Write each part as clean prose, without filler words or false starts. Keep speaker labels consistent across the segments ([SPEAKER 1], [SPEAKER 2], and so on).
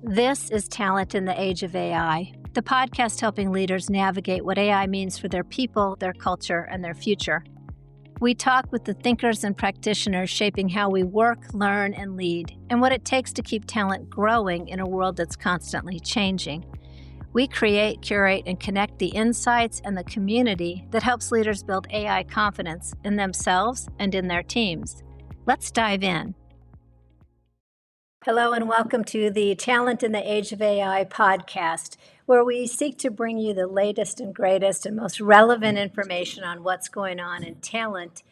[SPEAKER 1] This is Talent in the Age of AI, the podcast helping leaders navigate what AI means for their people, their culture, and their future. We talk with the thinkers and practitioners shaping how we work, learn, and lead, and what it takes to keep talent growing in a world that's constantly changing. We create, curate, and connect the insights and the community that helps leaders build AI confidence in themselves and in their teams. Let's dive in. Hello and welcome to the Talent in the Age of AI podcast, where we seek to bring you the latest and greatest and most relevant information on what's going on in talent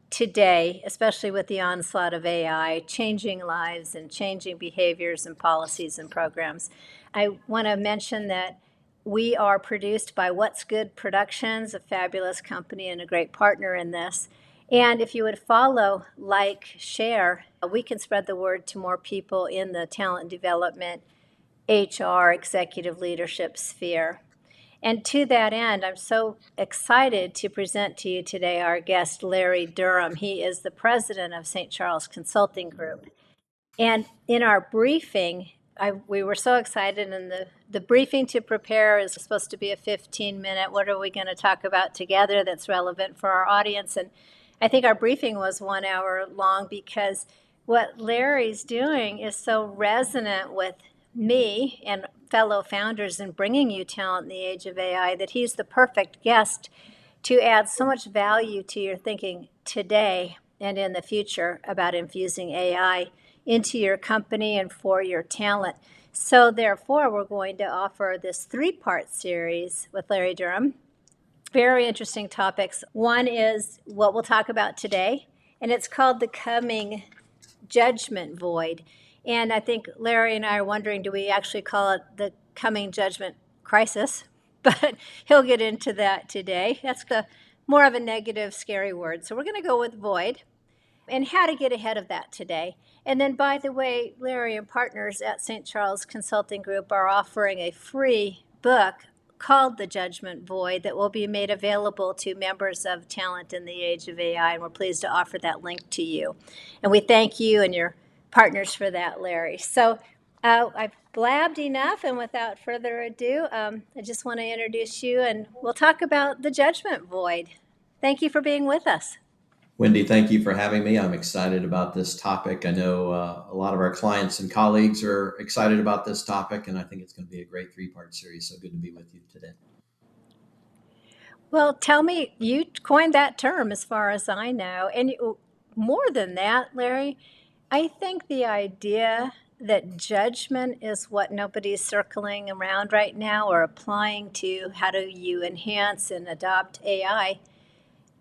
[SPEAKER 1] today, especially with the onslaught of AI, changing lives and changing behaviors and policies and programs. I want to mention that we are produced by What's Good Productions, a fabulous company and a great partner in this. And if you would follow, like, share, we can spread the word to more people in the talent development, HR, executive leadership sphere. And to that end, I'm so excited to present to you today our guest, Larry Durham. He is the president of St. Charles Consulting Group. And in our briefing, we were so excited, and the briefing to prepare is supposed to be a 15-minute, what are we going to talk about together that's relevant for our audience? And I think our briefing was 1 hour long because what Larry's doing is so resonant with me and fellow founders in bringing you talent in the age of AI that he's the perfect guest to add so much value to your thinking today and in the future about infusing AI into your company and for your talent. So therefore, we're going to offer this 3-part series with Larry Durham. Very interesting topics. One is what we'll talk about today, and it's called the coming judgment void. And I think Larry and I are wondering, do we actually call it the coming judgment crisis? But he'll get into that today. That's more of a negative, scary word. So we're going to go with void and how to get ahead of that today. And then, by the way, Larry and partners at St. Charles Consulting Group are offering a free book called The Judgment Void that will be made available to members of Talent in the Age of AI, and we're pleased to offer that link to you. And we thank you and your partners for that, Larry. So I've blabbed enough, and without further ado, I just want to introduce you, and we'll talk about the judgment void. Thank you for being with us.
[SPEAKER 2] Wendy, thank you for having me. I'm excited about this topic. I know a lot of our clients and colleagues are excited about this topic, and I think it's going to be a great 3-part series. So good to be with you today.
[SPEAKER 1] Well, tell me, you coined that term as far as I know. And more than that, Larry, I think the idea that judgment is what nobody's circling around right now or applying to how do you enhance and adopt AI,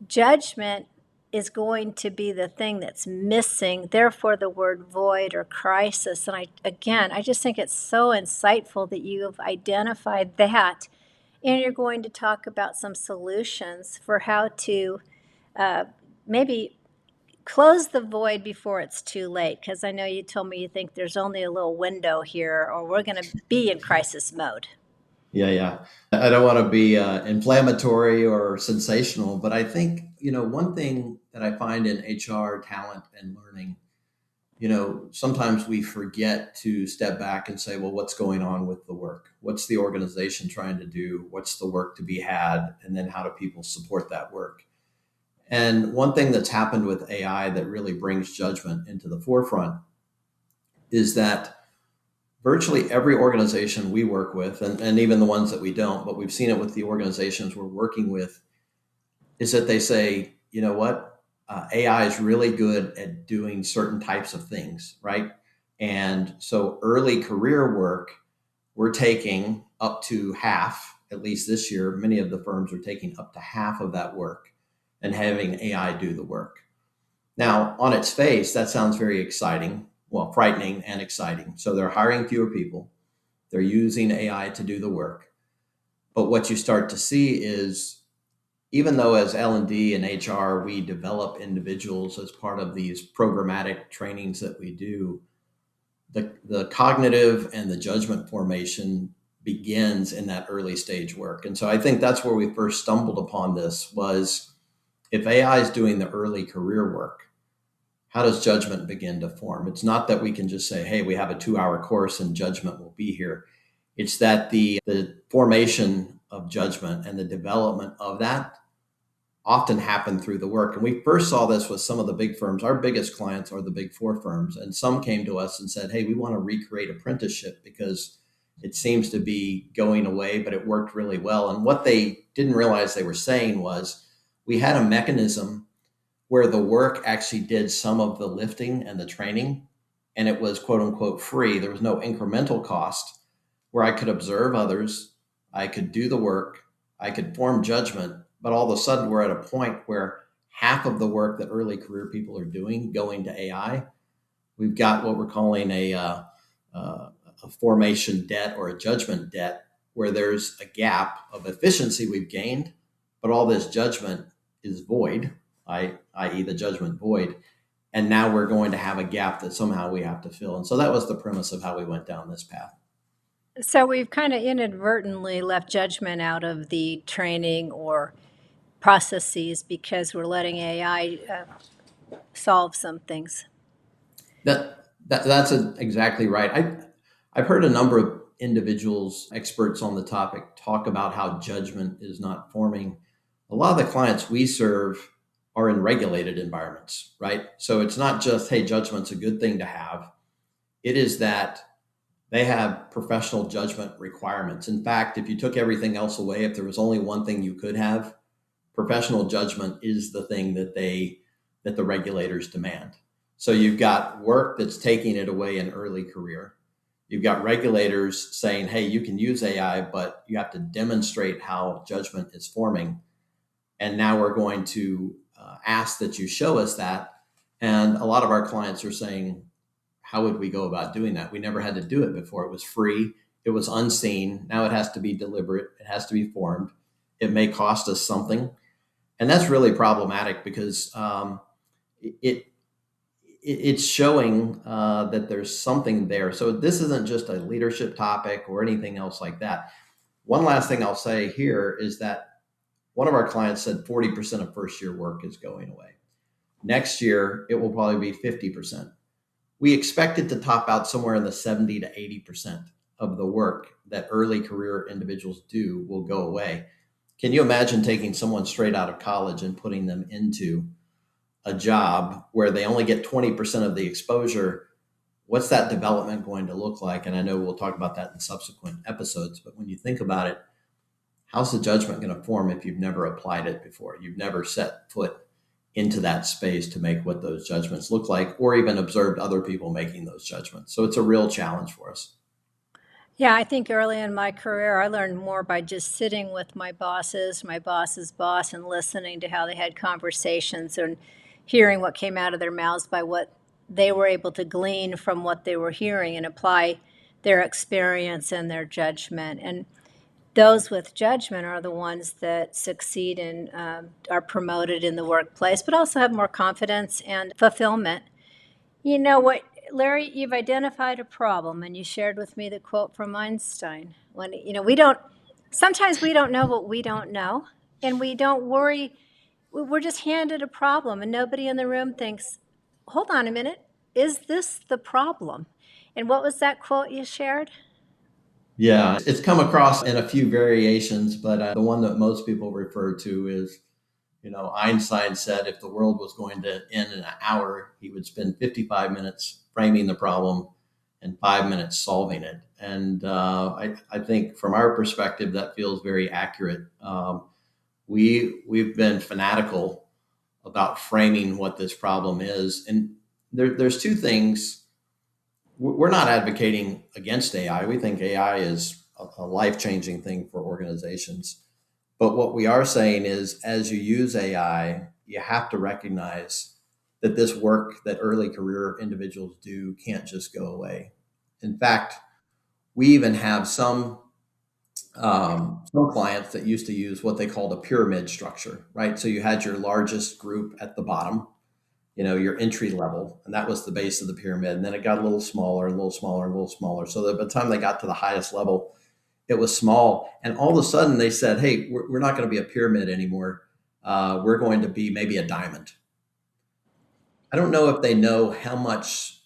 [SPEAKER 1] judgment is going to be the thing that's missing, therefore the word void or crisis. And I just think it's so insightful that you have identified that, and you're going to talk about some solutions for how to maybe close the void before it's too late, because I know you told me you think there's only a little window here, or we're going to be in crisis mode.
[SPEAKER 2] Yeah. I don't want to be inflammatory or sensational, but I think, one thing that I find in HR, talent, and learning, sometimes we forget to step back and say, well, what's going on with the work? What's the organization trying to do? What's the work to be had? And then how do people support that work? And one thing that's happened with AI that really brings judgment into the forefront is that virtually every organization we work with, and even the ones that we don't, but we've seen it with the organizations we're working with, is that they say, you know what, AI is really good at doing certain types of things, right? And so early career work, we're taking up to half, at least this year, many of the firms are taking up to half of that work and having AI do the work. Now, on its face, that sounds very exciting. Well, frightening and exciting. So they're hiring fewer people. They're using AI to do the work. But what you start to see is, even though as L&D and HR, we develop individuals as part of these programmatic trainings that we do, the cognitive and the judgment formation begins in that early stage work. And so I think that's where we first stumbled upon this was, if AI is doing the early career work, how does judgment begin to form? It's not that we can just say, hey, we have a 2-hour course and judgment will be here. It's that the formation of judgment and the development of that often happen through the work. And we first saw this with some of the big firms. Our biggest clients are the big four firms. And some came to us and said, hey, we want to recreate apprenticeship because it seems to be going away, but it worked really well. And what they didn't realize they were saying was we had a mechanism where the work actually did some of the lifting and the training, and it was quote unquote free. There was no incremental cost, where I could observe others, I could do the work, I could form judgment, but all of a sudden we're at a point where half of the work that early career people are doing going to AI. We've got what we're calling a formation debt or a judgment debt, where there's a gap of efficiency we've gained, but all this judgment is void, i.e. the judgment void. And now we're going to have a gap that somehow we have to fill. And so that was the premise of how we went down this path.
[SPEAKER 1] So we've kind of inadvertently left judgment out of the training or processes because we're letting AI solve some things.
[SPEAKER 2] That's exactly right. I've heard a number of individuals, experts on the topic, talk about how judgment is not forming. A lot of the clients we serve are in regulated environments, right? So it's not just, hey, judgment's a good thing to have. It is that they have professional judgment requirements. In fact, if you took everything else away, if there was only one thing you could have, professional judgment is the thing that the regulators demand. So you've got work that's taking it away in early career. You've got regulators saying, hey, you can use AI, but you have to demonstrate how judgment is forming. And now we're going to ask that you show us that. And a lot of our clients are saying, how would we go about doing that? We never had to do it before. It was free. It was unseen. Now it has to be deliberate. It has to be formed. It may cost us something. And that's really problematic because it's showing that there's something there. So this isn't just a leadership topic or anything else like that. One last thing I'll say here is that one of our clients said 40% of first year work is going away. Next year, it will probably be 50%. We expect it to top out somewhere in the 70 to 80% of the work that early career individuals do will go away. Can you imagine taking someone straight out of college and putting them into a job where they only get 20% of the exposure? What's that development going to look like? And I know we'll talk about that in subsequent episodes, but when you think about it, how's the judgment going to form if you've never applied it before? You've never set foot into that space to make what those judgments look like, or even observed other people making those judgments. So it's a real challenge for us.
[SPEAKER 1] Yeah, I think early in my career, I learned more by just sitting with my boss's boss, and listening to how they had conversations and hearing what came out of their mouths by what they were able to glean from what they were hearing and apply their experience and their judgment. And those with judgment are the ones that succeed and are promoted in the workplace, but also have more confidence and fulfillment. You know what, Larry, you've identified a problem, and you shared with me the quote from Einstein. When, sometimes we don't know what we don't know, and we don't worry. We're just handed a problem, and nobody in the room thinks, hold on a minute, is this the problem? And what was that quote you shared?
[SPEAKER 2] Yeah, it's come across in a few variations, but the one that most people refer to is, Einstein said if the world was going to end in an hour, he would spend 55 minutes framing the problem and 5 minutes solving it. And I think from our perspective, that feels very accurate. We've been fanatical about framing what this problem is. And there's two things. We're not advocating against AI. We think AI is a life-changing thing for organizations. But what we are saying is, as you use AI, you have to recognize that this work that early career individuals do can't just go away. In fact, we even have some clients that used to use what they called a pyramid structure, right? So you had your largest group at the bottom, your entry level, and that was the base of the pyramid. And then it got a little smaller, a little smaller, a little smaller. So that by the time they got to the highest level, it was small. And all of a sudden they said, hey, we're not going to be a pyramid anymore. We're going to be maybe a diamond. I don't know if they know how much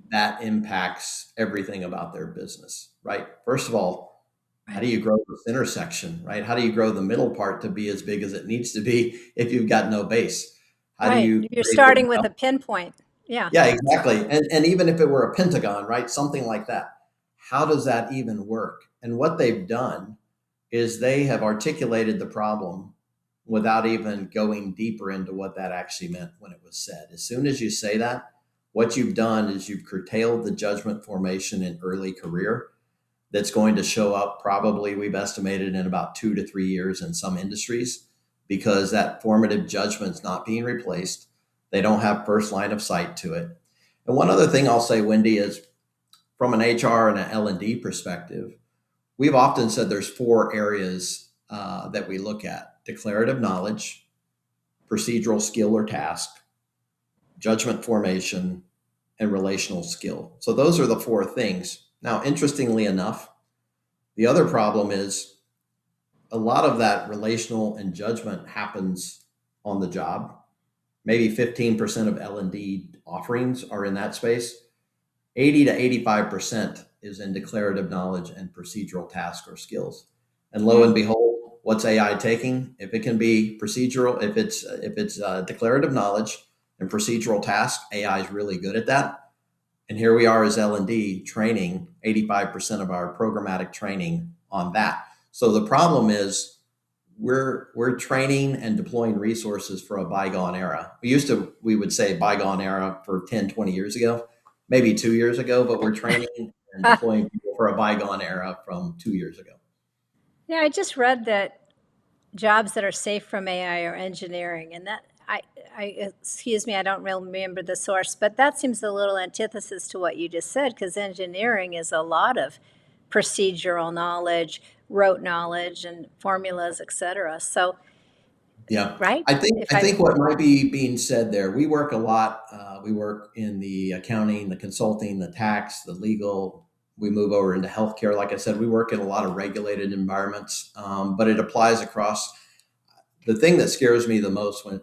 [SPEAKER 2] that impacts everything about their business, right? First of all, how do
[SPEAKER 1] Right.
[SPEAKER 2] you grow this intersection, right? How do you grow the middle part to be as big as it needs to be if you've got no base? How do
[SPEAKER 1] Right.
[SPEAKER 2] you
[SPEAKER 1] You're
[SPEAKER 2] create the
[SPEAKER 1] starting with a pinpoint. Yeah.
[SPEAKER 2] Yeah, exactly. And even if it were a pentagon, right? Something like that. How does that even work? And what they've done is they have articulated the problem without even going deeper into what that actually meant when it was said. As soon as you say that, what you've done is you've curtailed the judgment formation in early career that's going to show up probably, we've estimated, in about 2 to 3 years in some industries, because that formative judgment's not being replaced. They don't have first line of sight to it. And one other thing I'll say, Wendy, is from an HR and an L&D perspective, we've often said there's four areas that we look at: declarative knowledge, procedural skill or task, judgment formation, and relational skill. So those are the four things. Now, interestingly enough, the other problem is a lot of that relational and judgment happens on the job. Maybe 15% of L&D offerings are in that space. 80 to 85% is in declarative knowledge and procedural task or skills. And lo and
[SPEAKER 1] Mm.
[SPEAKER 2] behold, what's AI taking? If it can be procedural, if it's declarative knowledge and procedural task, AI is really good at that. And here we are as L&D training 85% of our programmatic training on that. So the problem is we're training and deploying resources for a bygone era. We would say bygone era for 10, 20 years ago, maybe 2 years ago, but we're training and deploying people for a bygone era from 2 years ago.
[SPEAKER 1] Yeah, I just read that jobs that are safe from AI are engineering, and excuse me, I don't really remember the source, but that seems a little antithesis to what you just said, because engineering is a lot of procedural knowledge, rote knowledge, and formulas, et cetera. So,
[SPEAKER 2] Yeah,
[SPEAKER 1] right?
[SPEAKER 2] I think
[SPEAKER 1] If
[SPEAKER 2] I
[SPEAKER 1] I,
[SPEAKER 2] think what might be being said there. We work a lot. We work in the accounting, the consulting, the tax, the legal. We move over into healthcare. Like I said, we work in a lot of regulated environments, but it applies across. The thing that scares me the most when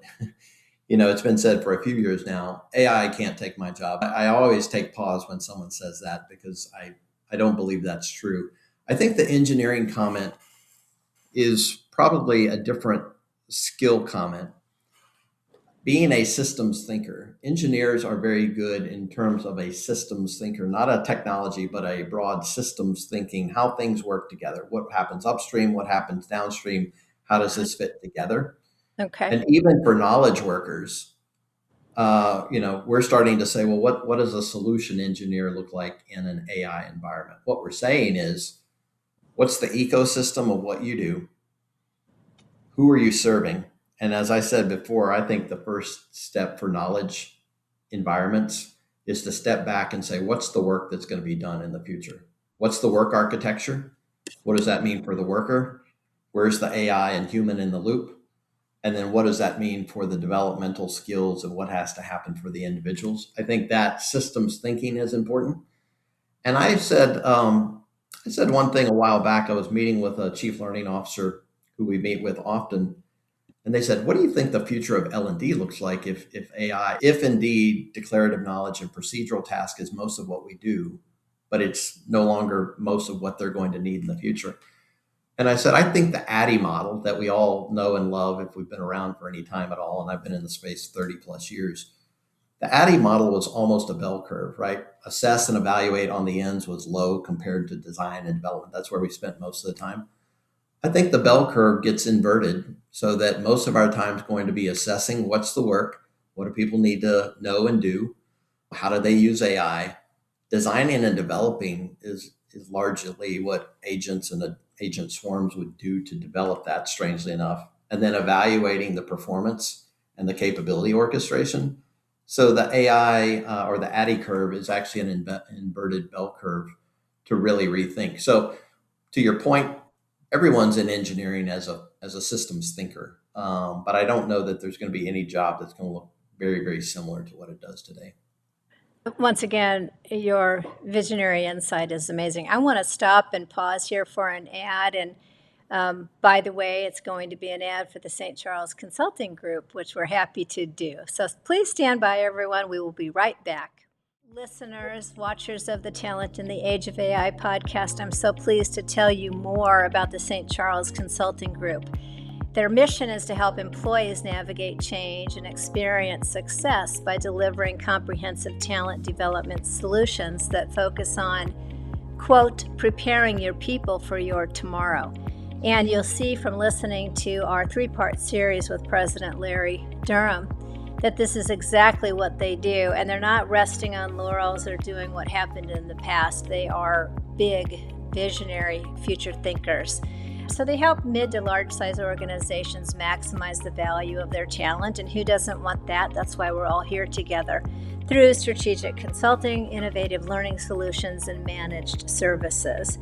[SPEAKER 2] it's been said for a few years now, AI can't take my job. I always take pause when someone says that because I don't believe that's true. I think the engineering comment is probably a different skill comment. Being a systems thinker, engineers are very good in terms of a systems thinker, not a technology, but a broad systems thinking, how things work together, what happens upstream, what happens downstream, how does this fit together?
[SPEAKER 1] okay.
[SPEAKER 2] And even for knowledge workers, we're starting to say, well, what does a solution engineer look like in an AI environment? What we're saying is, what's the ecosystem of what you do? Who are you serving? And as I said before, I think the first step for knowledge environments is to step back and say, what's the work that's going to be done in the future? What's the work architecture? What does that mean for the worker? Where's the AI and human in the loop? And then what does that mean for the developmental skills and what has to happen for the individuals? I think that systems thinking is important. And I said one thing a while back. I was meeting with a chief learning officer who we meet with often, and they said, "What do you think the future of L&D looks like if AI, if indeed declarative knowledge and procedural task is most of what we do, but it's no longer most of what they're going to need in the future?" And I said, I think the ADDIE model that we all know and love if we've been around for any time at all, and I've been in the space 30 plus years, the ADDIE model was almost a bell curve, right? Assess and evaluate on the ends was low compared to design and development. That's where we spent most of the time. I think the bell curve gets inverted so that most of our time is going to be assessing what's the work, what do people need to know and do, how do they use AI. Designing and developing is largely what agents and agent swarms would do to develop that, strangely enough, and then evaluating the performance and the capability orchestration. So the AI or the ADDIE curve is actually an inverted bell curve to really rethink. So to your point, everyone's in engineering as a systems thinker, but I don't know that there's going to be any job that's going to look very, very similar to what it does today.
[SPEAKER 1] Once again, your visionary insight is amazing. I want to stop and pause here for an ad, and By the way, it's going to be an ad for the St. Charles Consulting Group, which we're happy to do. So please stand by, everyone. We will be right back. Listeners, watchers of the Talent in the Age of AI podcast, I'm so pleased to tell you more about the St. Charles Consulting Group. Their mission is to help employees navigate change and experience success by delivering comprehensive talent development solutions that focus on, quote, preparing your people for your tomorrow. And you'll see from listening to our 3-part series with President Larry Durham that this is exactly what they do. And they're not resting on laurels or doing what happened in the past. They are big, visionary future thinkers. So they help mid to large size organizations maximize the value of their talent. And who doesn't want that? That's why we're all here together through strategic consulting, innovative learning solutions, and managed services.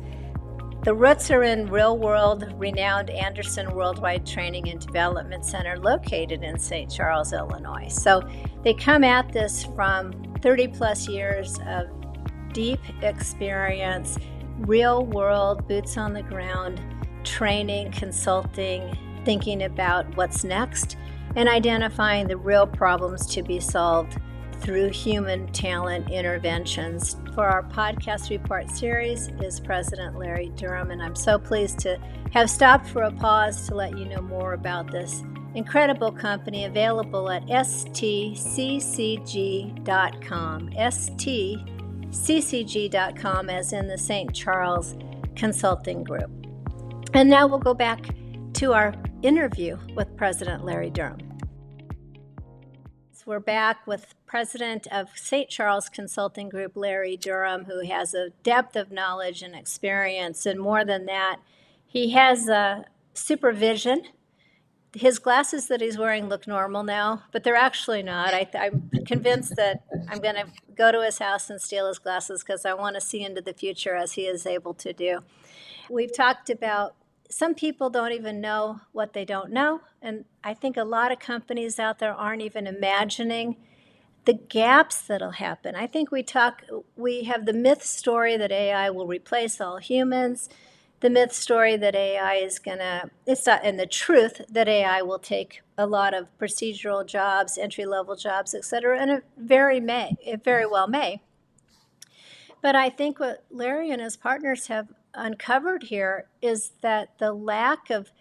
[SPEAKER 1] The roots are in real-world, renowned Anderson Worldwide Training and Development Center located in St. Charles, Illinois. So they come at this from 30-plus years of deep experience, real-world, boots-on-the-ground training, consulting, thinking about what's next, and identifying the real problems to be solved through human talent interventions. For our podcast 3-part series is President Larry Durham, and I'm so pleased to have stopped for a pause to let you know more about this incredible company available at stccg.com, stccg.com, as in the St. Charles Consulting Group. And now we'll go back to our interview with President Larry Durham. We're back with President of St. Charles Consulting Group, Larry Durham, who has a depth of knowledge and experience. And more than that, he has supervision. His glasses that he's wearing look normal now, but they're actually not. I'm convinced that I'm going to go to his house and steal his glasses because I want to see into the future as he is able to do. We've talked about some people don't even know what they don't know. And I think a lot of companies out there aren't even imagining the gaps that'll happen. I think we have the myth story that AI will replace all humans, the myth story that AI is and the truth that AI will take a lot of procedural jobs, entry-level jobs, et cetera, and it very well may. But I think what Larry and his partners have uncovered here is that the lack of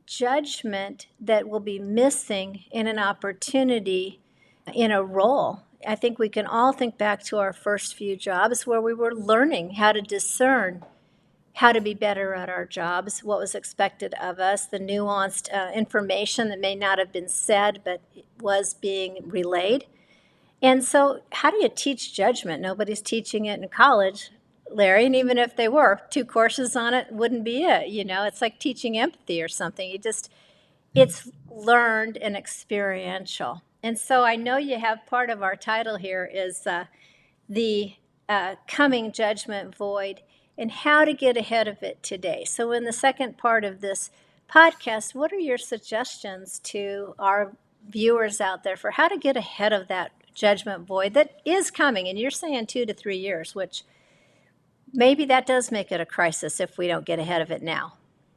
[SPEAKER 1] judgment that will be missing in an opportunity in a role. I think we can all think back to our first few jobs where we were learning how to discern how to be better at our jobs, what was expected of us, the nuanced information that may not have been said but was being relayed. And so how do you teach judgment? Nobody's teaching it in college, Larry, and even if they were, 2 courses on it wouldn't be it. It's like teaching empathy or something. It's learned and experiential. And so I know you have part of our title here is the coming judgment void and how to get ahead of it today. So in the second part of this podcast, what are your suggestions to our viewers out there for how to get ahead of that judgment void that is coming? And you're saying 2 to 3 years, which maybe that does make it a crisis if we don't get ahead of it now.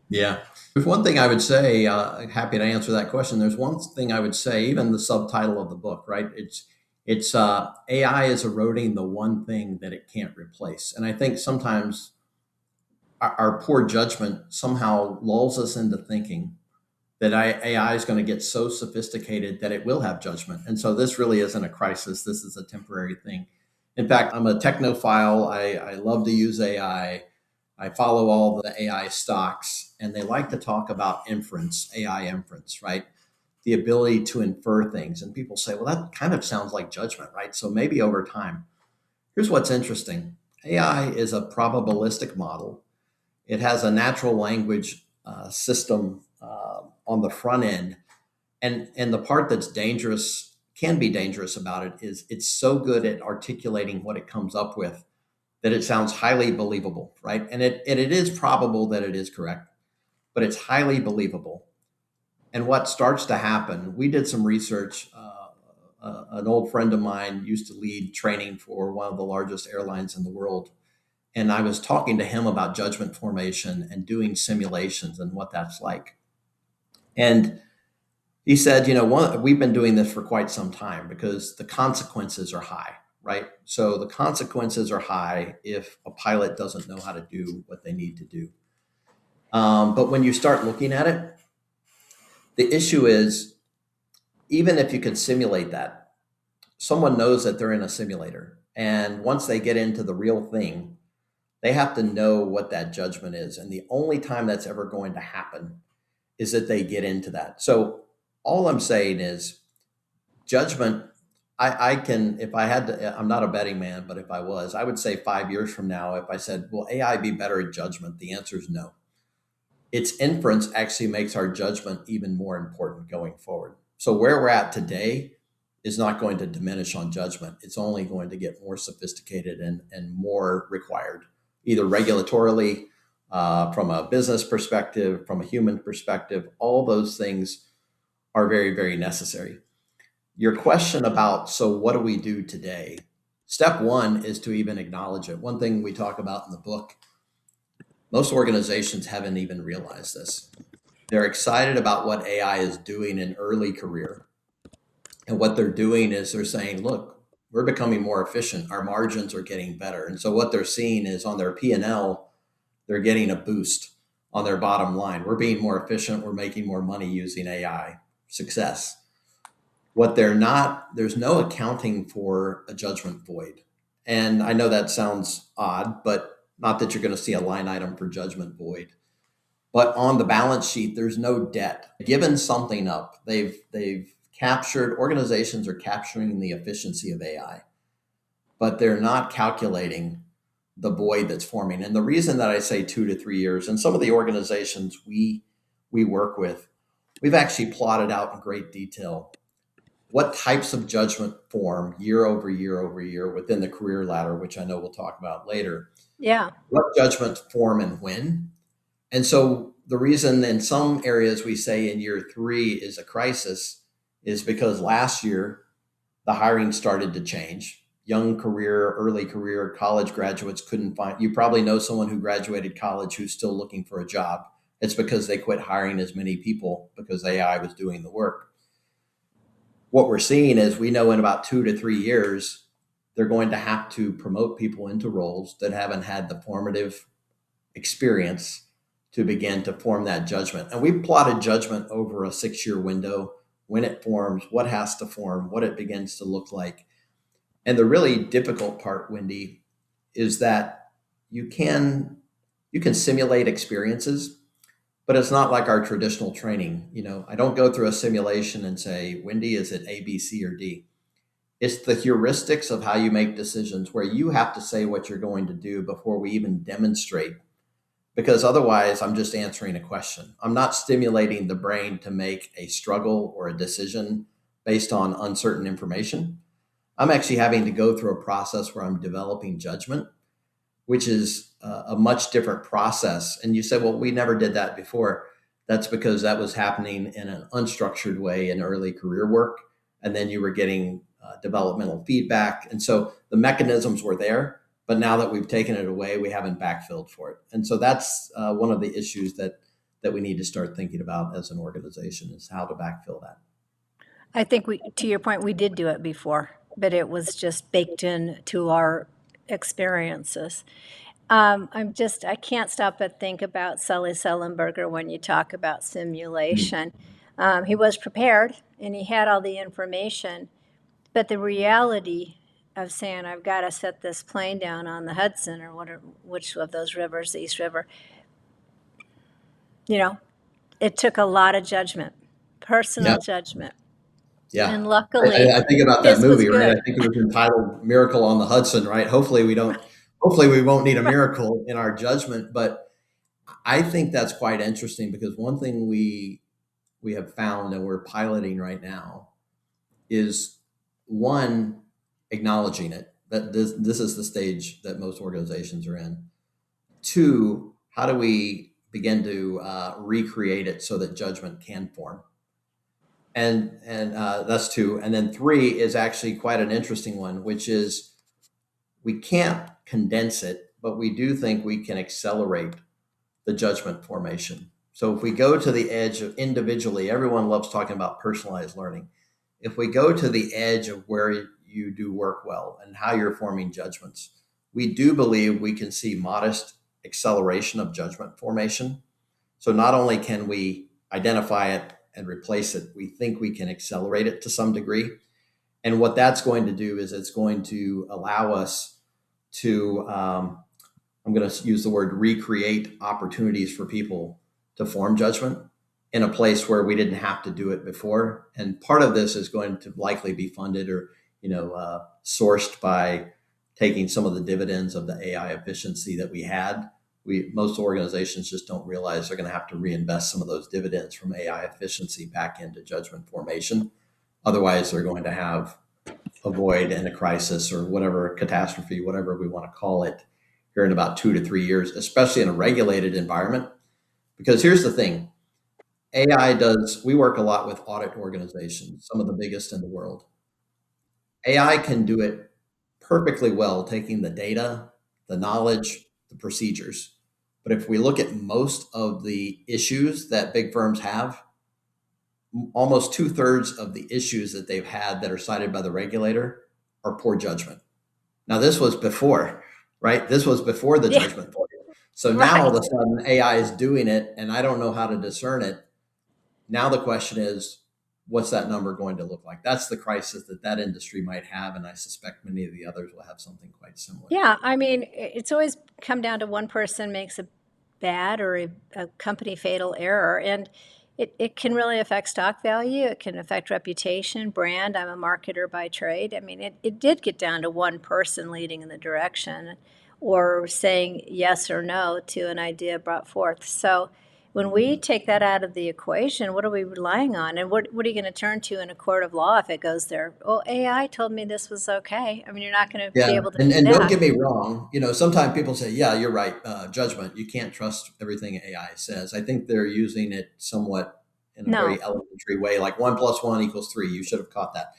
[SPEAKER 2] Yeah. There's one thing I would say, happy to answer that question. There's one thing I would say, even the subtitle of the book, right? It's AI is eroding the one thing that it can't replace. And I think sometimes our poor judgment somehow lulls us into thinking that AI is going to get so sophisticated that it will have judgment. And so this really isn't a crisis. This is a temporary thing. In fact, I'm a technophile. I love to use AI. I follow all the AI stocks, and they like to talk about inference, AI inference, right? The ability to infer things. And people say, well, that kind of sounds like judgment, right? So maybe over time. Here's what's interesting. AI is a probabilistic model. It has a natural language system on the front end. And the part that's dangerous, can be dangerous about it, is it's so good at articulating what it comes up with that it sounds highly believable, right? And it is probable that it is correct, but it's highly believable. And what starts to happen, we did some research. An old friend of mine used to lead training for one of the largest airlines in the world. And I was talking to him about judgment formation and doing simulations and what that's like. And he said, we've been doing this for quite some time because the consequences are high, right? So the consequences are high if a pilot doesn't know how to do what they need to do. But when you start looking at it, the issue is, even if you can simulate that, someone knows that they're in a simulator. And once they get into the real thing, they have to know what that judgment is. And the only time that's ever going to happen is that they get into that. So all I'm saying is judgment. I can, if I had to, I'm not a betting man, but if I was, I would say 5 years from now, if I said, will AI be better at judgment? The answer is no. Its inference actually makes our judgment even more important going forward. So where we're at today is not going to diminish on judgment. It's only going to get more sophisticated and more required, either regulatorily, from a business perspective, from a human perspective. All those things are very, very necessary. Your question about, so what do we do today? Step one is to even acknowledge it. One thing we talk about in the book, most organizations haven't even realized this. They're excited about what AI is doing in early career. And what they're doing is they're saying, look, we're becoming more efficient. Our margins are getting better. And so what they're seeing is on their P&L, they're getting a boost on their bottom line. We're being more efficient. We're making more money using AI. Success. What they're not, there's no accounting for a judgment void. And I know that sounds odd, but not that you're going to see a line item for judgment void. But on the balance sheet, there's no debt. Given something up, they've captured, organizations are capturing the efficiency of AI, but they're not calculating the void that's forming. And the reason that I say 2 to 3 years, and some of the organizations we work with, we've actually plotted out in great detail what types of judgment form year over year over year within the career ladder, which I know we'll talk about later.
[SPEAKER 1] Yeah.
[SPEAKER 2] What judgments form and when. And so the reason in some areas we say in year 3 is a crisis is because last year the hiring started to change. Young career, early career, college graduates couldn't find, you probably know someone who graduated college who's still looking for a job. It's because they quit hiring as many people because AI was doing the work. What we're seeing is we know in about 2 to 3 years, they're going to have to promote people into roles that haven't had the formative experience to begin to form that judgment. And we've plotted judgment over a 6-year window, when it forms, what has to form, what it begins to look like. And the really difficult part, Wendy, is that you can simulate experiences, but it's not like our traditional training. I don't go through a simulation and say, Wendy, is it A, B, C, or D? It's the heuristics of how you make decisions where you have to say what you're going to do before we even demonstrate. Because otherwise, I'm just answering a question. I'm not stimulating the brain to make a struggle or a decision based on uncertain information. I'm actually having to go through a process where I'm developing judgment, which is a much different process. And you said, well, we never did that before. That's because that was happening in an unstructured way in early career work. And then you were getting developmental feedback. And so the mechanisms were there, but now that we've taken it away, we haven't backfilled for it. And so that's one of the issues that we need to start thinking about as an organization, is how to backfill that.
[SPEAKER 1] I think to your point, we did do it before, but it was just baked in to our experiences. I can't stop but think about Sully Sullenberger when you talk about simulation. He was prepared and he had all the information, but the reality of saying, I've got to set this plane down on the Hudson or which of those rivers, the East River, it took a lot of judgment, personal judgment.
[SPEAKER 2] Yeah.
[SPEAKER 1] And luckily,
[SPEAKER 2] I think about that
[SPEAKER 1] his was
[SPEAKER 2] movie, right?
[SPEAKER 1] good.
[SPEAKER 2] I think it was entitled Miracle on the Hudson, right? Hopefully we won't need a miracle in our judgment. But I think that's quite interesting because one thing we have found and we're piloting right now is, one, acknowledging it, that this is the stage that most organizations are in. 2, how do we begin to recreate it so that judgment can form? And that's 2. And then 3 is actually quite an interesting one, which is we can't condense it, but we do think we can accelerate the judgment formation. So if we go to the edge of individually, everyone loves talking about personalized learning. If we go to the edge of where you do work well and how you're forming judgments, we do believe we can see modest acceleration of judgment formation. So not only can we identify it and replace it, we think we can accelerate it to some degree. And what that's going to do is it's going to allow us to, I'm going to use the word recreate opportunities for people to form judgment in a place where we didn't have to do it before. And part of this is going to likely be funded or, sourced by taking some of the dividends of the AI efficiency that we had. Most organizations just don't realize they're going to have to reinvest some of those dividends from AI efficiency back into judgment formation. Otherwise, they're going to have a void and a crisis or whatever, catastrophe, whatever we want to call it, here in about 2 to 3 years, especially in a regulated environment. Because here's the thing, we work a lot with audit organizations, some of the biggest in the world. AI can do it perfectly well, taking the data, the knowledge, the procedures. But if we look at most of the issues that big firms have, almost 2/3 of the issues that they've had that are cited by the regulator are poor judgment. Now, this was before, right? This was before the judgment point. So now all of a sudden AI is doing it and I don't know how to discern it. Now the question is, what's that number going to look like? That's the crisis that industry might have. And I suspect many of the others will have something quite similar.
[SPEAKER 1] Yeah, I mean, it's always come down to one person makes a bad or a company fatal error. And it can really affect stock value. It can affect reputation, brand. I'm a marketer by trade. I mean, it did get down to one person leading in the direction or saying yes or no to an idea brought forth. So when we take that out of the equation, what are we relying on? And what are you going to turn to in a court of law if it goes there? Well, AI told me this was okay. I mean, you're not going to be able to do
[SPEAKER 2] and
[SPEAKER 1] that.
[SPEAKER 2] don't get me wrong. Sometimes people say, yeah, you're right. Judgment. You can't trust everything AI says. I think they're using it somewhat in a very elementary way, like 1 + 1 = 3. You should have caught that.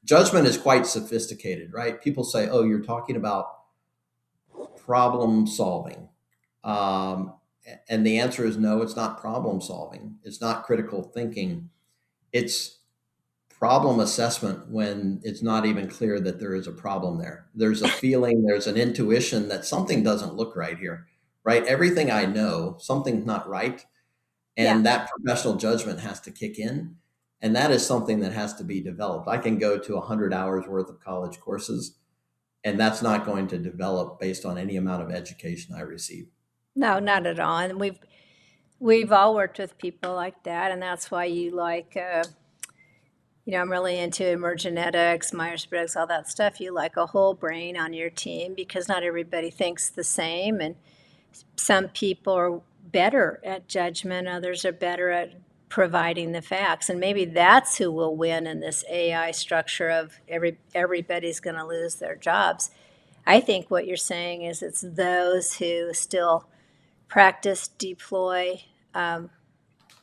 [SPEAKER 2] Judgment is quite sophisticated, right? People say, oh, you're talking about problem solving. And the answer is no, it's not problem solving. It's not critical thinking. It's problem assessment when it's not even clear that there is a problem there. There's a feeling, there's an intuition that something doesn't look right here, right? Everything I know, something's not right. And that professional judgment has to kick in. And that is something that has to be developed. I can go to 100 hours worth of college courses, and that's not going to develop based on any amount of education I receive.
[SPEAKER 1] No, not at all. And we've all worked with people like that, and that's why you like, I'm really into emergenetics, Myers-Briggs, all that stuff. You like a whole brain on your team because not everybody thinks the same, and some people are better at judgment, others are better at providing the facts, and maybe that's who will win in this AI structure of everybody's going to lose their jobs. I think what you're saying is it's those who still practice, deploy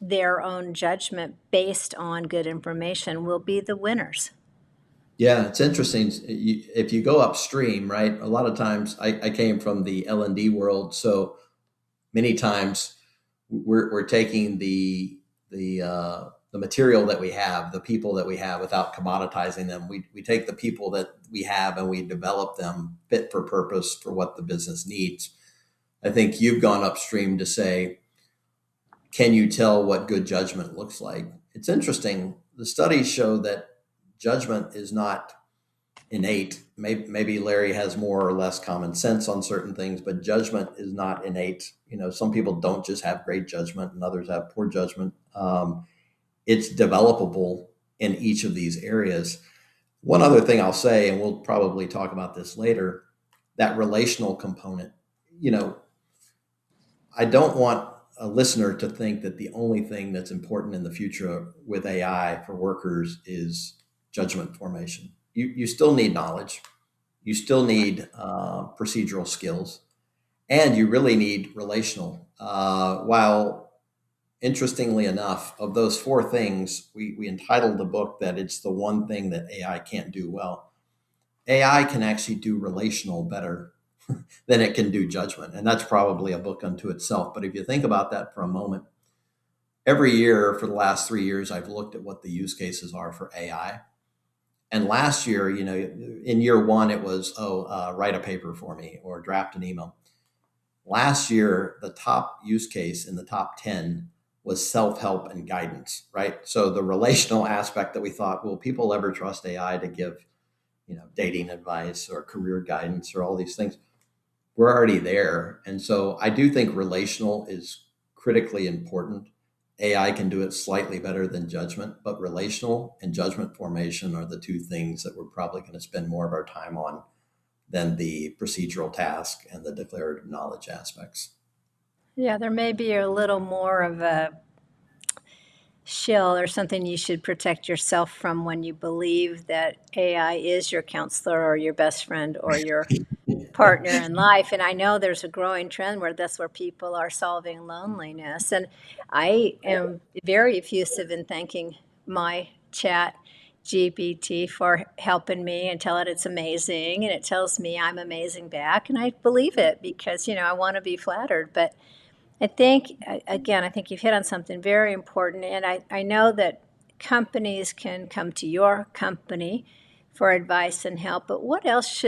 [SPEAKER 1] their own judgment based on good information will be the winners.
[SPEAKER 2] Yeah, it's interesting. If you go upstream, right? A lot of times I came from the L&D world, so many times we're taking the material that we have, the people that we have, without commoditizing them. We take the people that we have and we develop them fit for purpose for what the business needs. I think you've gone upstream to say, can you tell what good judgment looks like? It's interesting. The studies show that judgment is not innate. Maybe Larry has more or less common sense on certain things, but judgment is not innate. Some people don't just have great judgment and others have poor judgment. It's developable in each of these areas. One other thing I'll say, and we'll probably talk about this later, that relational component. I don't want a listener to think that the only thing that's important in the future with AI for workers is judgment formation. You still need knowledge. You still need procedural skills, and you really need relational. While interestingly enough, of those 4 things, we entitled the book that it's the one thing that AI can't do well. AI can actually do relational better than it can do judgment. And that's probably a book unto itself. But if you think about that for a moment, every year for the last 3 years, I've looked at what the use cases are for AI. And last year, in year one, it was, write a paper for me or draft an email. Last year, the top use case in the top 10 was self-help and guidance, right? So the relational aspect that we thought, will people ever trust AI to give, dating advice or career guidance or all these things? We're already there. And so I do think relational is critically important. AI can do it slightly better than judgment, but relational and judgment formation are the two things that we're probably going to spend more of our time on than the procedural task and the declarative knowledge aspects.
[SPEAKER 1] Yeah, there may be a little more of a shill or something you should protect yourself from when you believe that AI is your counselor or your best friend or your partner in life. And I know there's a growing trend where that's where people are solving loneliness. And I am very effusive in thanking my chat GPT for helping me and tell it it's amazing. And it tells me I'm amazing back. And I believe it because, I want to be flattered. But I think, again, I think you've hit on something very important. And I know that companies can come to your company for advice and help, but what else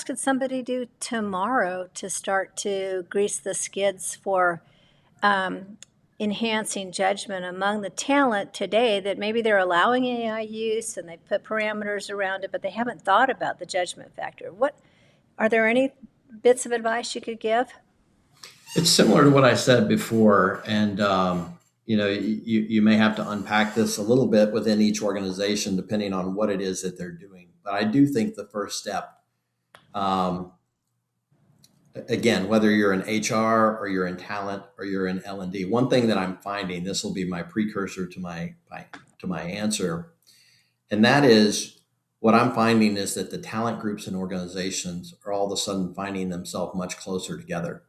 [SPEAKER 1] could somebody do tomorrow to start to grease the skids for enhancing judgment among the talent today that maybe they're allowing AI use and they put parameters around it, but they haven't thought about the judgment factor? Are there any bits of advice you could give?
[SPEAKER 2] It's similar to what I said before, and you may have to unpack this a little bit within each organization depending on what it is that they're doing. But I do think the first step, um, again, whether you're in HR or you're in talent or you're in L&D, one thing that I'm finding, this will be my precursor to my answer, and that is what I'm finding is that the talent groups and organizations are all of a sudden finding themselves much closer together.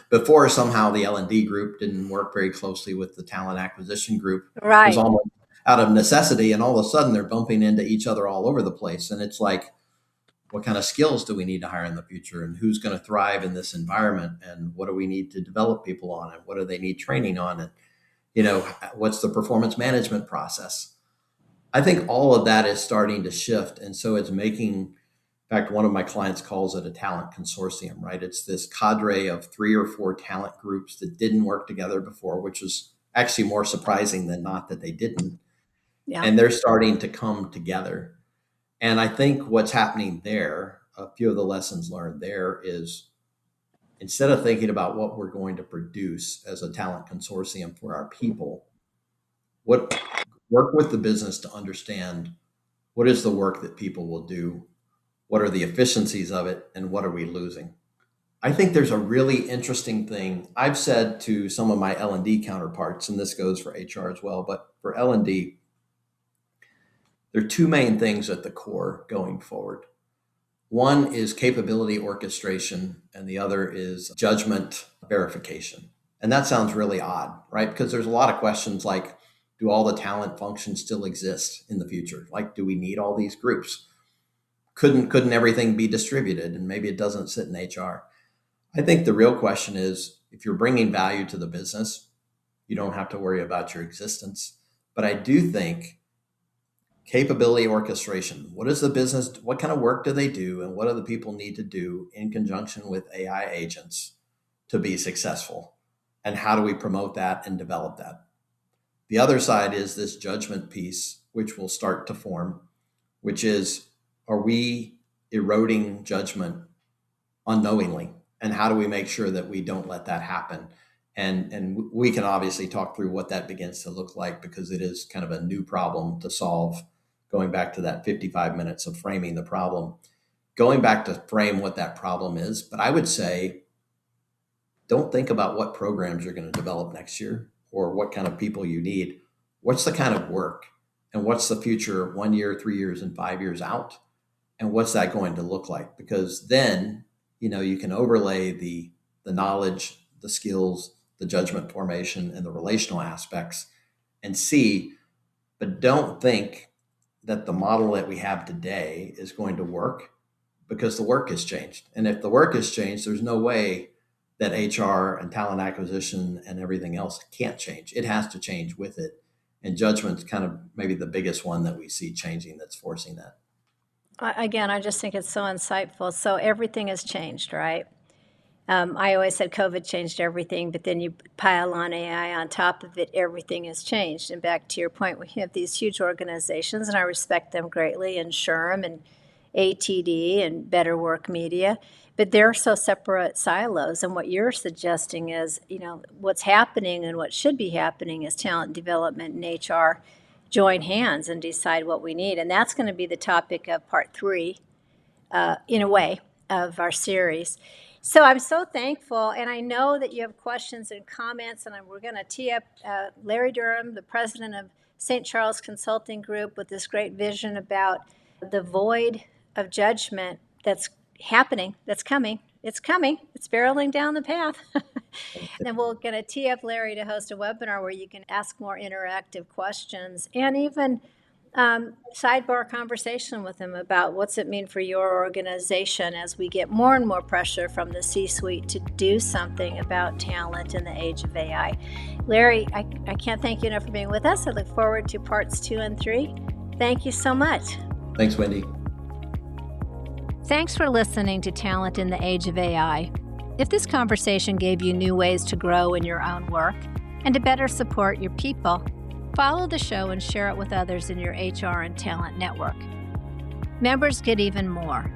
[SPEAKER 2] Before somehow the L&D group didn't work very closely with the talent acquisition group. It was
[SPEAKER 1] Right.
[SPEAKER 2] almost out of necessity, and all of a sudden they're bumping into each other all over the place. And it's like, what kind of skills do we need to hire in the future, and who's going to thrive in this environment, and what do we need to develop people on, and what do they need training on, and what's the performance management process? I think all of that is starting to shift, and so it's making. In fact, one of my clients calls it a talent consortium, right? It's this cadre of 3 or 4 talent groups that didn't work together before, which is actually more surprising than not that they didn't.
[SPEAKER 1] Yeah.
[SPEAKER 2] And they're starting to come together. And I think what's happening there, a few of the lessons learned there is, instead of thinking about what we're going to produce as a talent consortium for our people, what work with the business to understand what is the work that people will do, what are the efficiencies of it, and what are we losing. I think there's a really interesting thing I've said to some of my L&D counterparts, and this goes for HR as well, but for L&D, there are two main things at the core going forward. One is capability orchestration, and the other is judgment verification. And that sounds really odd, right? Because there's a lot of questions like, do all the talent functions still exist in the future? Like, do we need all these groups? Couldn't everything be distributed? And maybe it doesn't sit in HR. I think the real question is, if you're bringing value to the business, you don't have to worry about your existence. But I do think capability orchestration, what is the business, what kind of work do they do, and what do the people need to do in conjunction with AI agents to be successful? And how do we promote that and develop that? The other side is this judgment piece, which will start to form, which is, are we eroding judgment unknowingly? And how do we make sure that we don't let that happen? And we can obviously talk through what that begins to look like, because it is kind of a new problem to solve, going back to that 55 minutes of framing the problem, going back to frame what that problem is. But I would say, don't think about what programs you're going to develop next year or what kind of people you need. What's the kind of work, and what's the future 1 year, 3 years, and 5 years out? And what's that going to look like? Because then, you can overlay the knowledge, the skills, the judgment formation, and the relational aspects and see, but don't think that the model that we have today is going to work because the work has changed. And if the work has changed, there's no way that HR and talent acquisition and everything else can't change. It has to change with it. And judgment's kind of maybe the biggest one that we see changing that's forcing that.
[SPEAKER 1] Again, I just think it's so insightful. So everything has changed, right? I always said COVID changed everything, but then you pile on AI on top of it, everything has changed. And back to your point, we have these huge organizations, and I respect them greatly, and SHRM and ATD and Better Work Media, but they're so separate silos. And what you're suggesting is, what's happening and what should be happening is talent development and HR join hands and decide what we need. And that's going to be the topic of part 3, in a way, of our series. So I'm so thankful, and I know that you have questions and comments, and we're going to tee up Larry Durham, the president of St. Charles Consulting Group, with this great vision about the void of judgment that's happening, that's coming. It's coming. It's barreling down the path. Then we're going to tee up Larry to host a webinar where you can ask more interactive questions and even sidebar conversation with him about what's it mean for your organization as we get more and more pressure from the C-suite to do something about talent in the age of AI. Larry, I can't thank you enough for being with us. I look forward to parts 2 and 3. Thank you so much.
[SPEAKER 2] Thanks, Wendy.
[SPEAKER 1] Thanks for listening to Talent in the Age of AI. If this conversation gave you new ways to grow in your own work and to better support your people, follow the show and share it with others in your HR and talent network. Members get even more.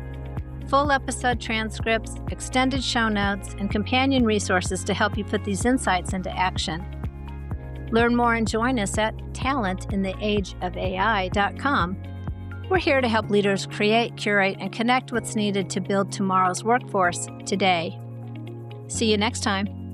[SPEAKER 1] Full episode transcripts, extended show notes, and companion resources to help you put these insights into action. Learn more and join us at talentintheageofai.com. We're here to help leaders create, curate, and connect what's needed to build tomorrow's workforce today. See you next time.